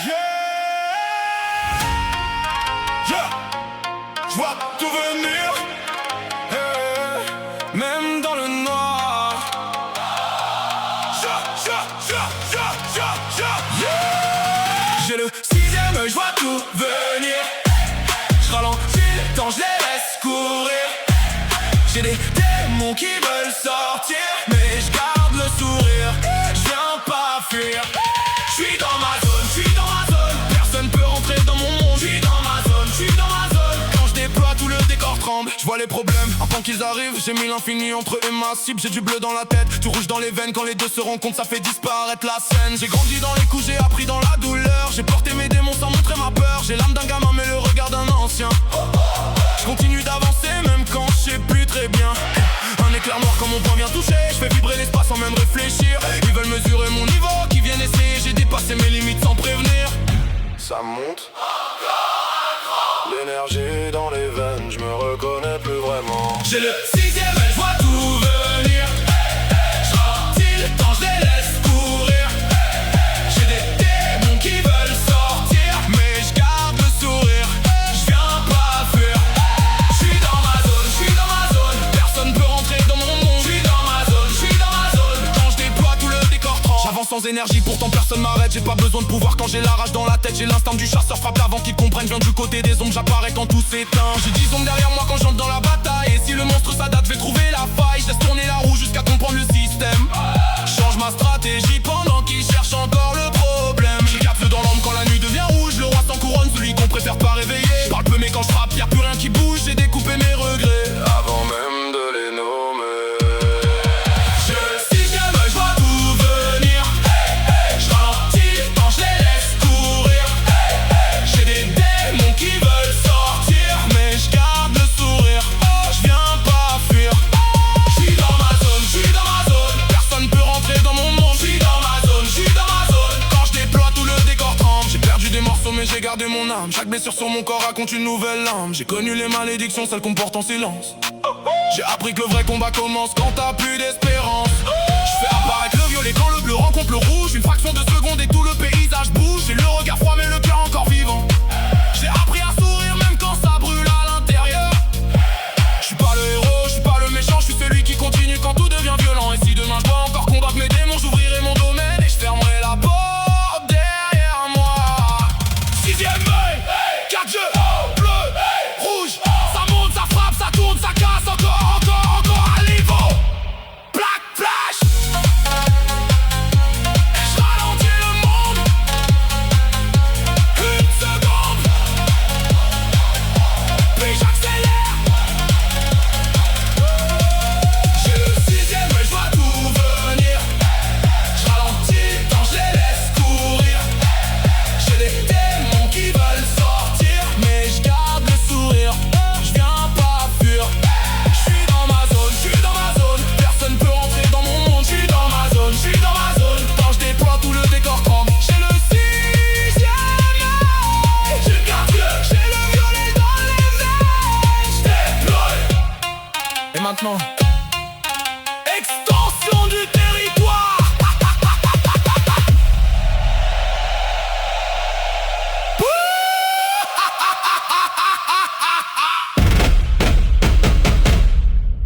Yeah, je vois tout venir, même dans le noir. J'ai le sixième œil, je vois tout venir. Je ralentis le temps, je les laisse courir. J'ai des démons qui veulent sortir, mais je garde le sourire. Je viens pas fuir. Je suis dans ma zone, je suis dans ma zone. Personne peut rentrer dans mon monde. Je suis dans ma zone, je suis dans ma zone. Quand je déploie, tout le décor tremble. Je vois les problèmes avant qu'ils arrivent. J'ai mis l'infini entre eux et ma cible. J'ai du bleu dans la tête, du rouge dans les veines. Quand les deux se rencontrent, ça fait disparaître la scène. J'ai grandi dans les coups, j'ai appris dans la douleur. J'ai porté mes démons sans montrer ma peur. J'ai l'âme d'un gamin mais le regard d'un ancien. Je continue d'avancer même quand je sais plus très bien. Un éclair noir quand mon poing vient toucher. Je fais vibrer l'espace sans même réfléchir. Ils veulent mesurer mon niveau, qui viennent essayer. J'ai dépassé mes limites sans prévenir. Ça monte. L'énergie dans les veines, je me reconnais plus vraiment. J'ai le sixième œil, je vois tout venir. Je ralentis le temps, je les laisse courir. J'ai des démons qui veulent sortir, mais je garde le sourire. Je viens pas fuir. Je suis dans ma zone, je suis dans ma zone. Personne peut rentrer dans mon monde. Je suis dans ma zone, je suis dans ma zone. Quand je déploie, tout le décor tremble. J'avance sans énergie, pourtant personne m'arrête. J'ai pas besoin de pouvoir quand j'ai la rage dans la tête. J'ai l'instinct du chasseur, frappe avant qu'ils comprennent. Viens du côté des ombres, j'apparais quand tout s'éteint. J'ai 10 ombres derrière moi quand j'entre dans la bataille. Et si le monstre s'adapte, je vais trouver la faille. Je laisse tourner la roue jusqu'à comprendre le système. Change ma stratégie pendant qu'ils cherchent encore le problème. Je capte dans l'ombre quand la nuit devient rouge. Le roi sans couronne, celui qu'on préfère pas réveiller. Je parle peu mais quand je frappe, y'a plus rien qui bouge. J'ai découpé mes regrets avant même de les nommer. Mais j'ai gardé mon âme. Chaque blessure sur mon corps raconte une nouvelle âme. J'ai connu les malédictions, celles qu'on porte en silence. J'ai appris que le vrai combat commence quand t'as plus d'espérance. Je fais apparaître le violet quand le bleu rencontre le rouge. Une fraction de seconde et tout le pays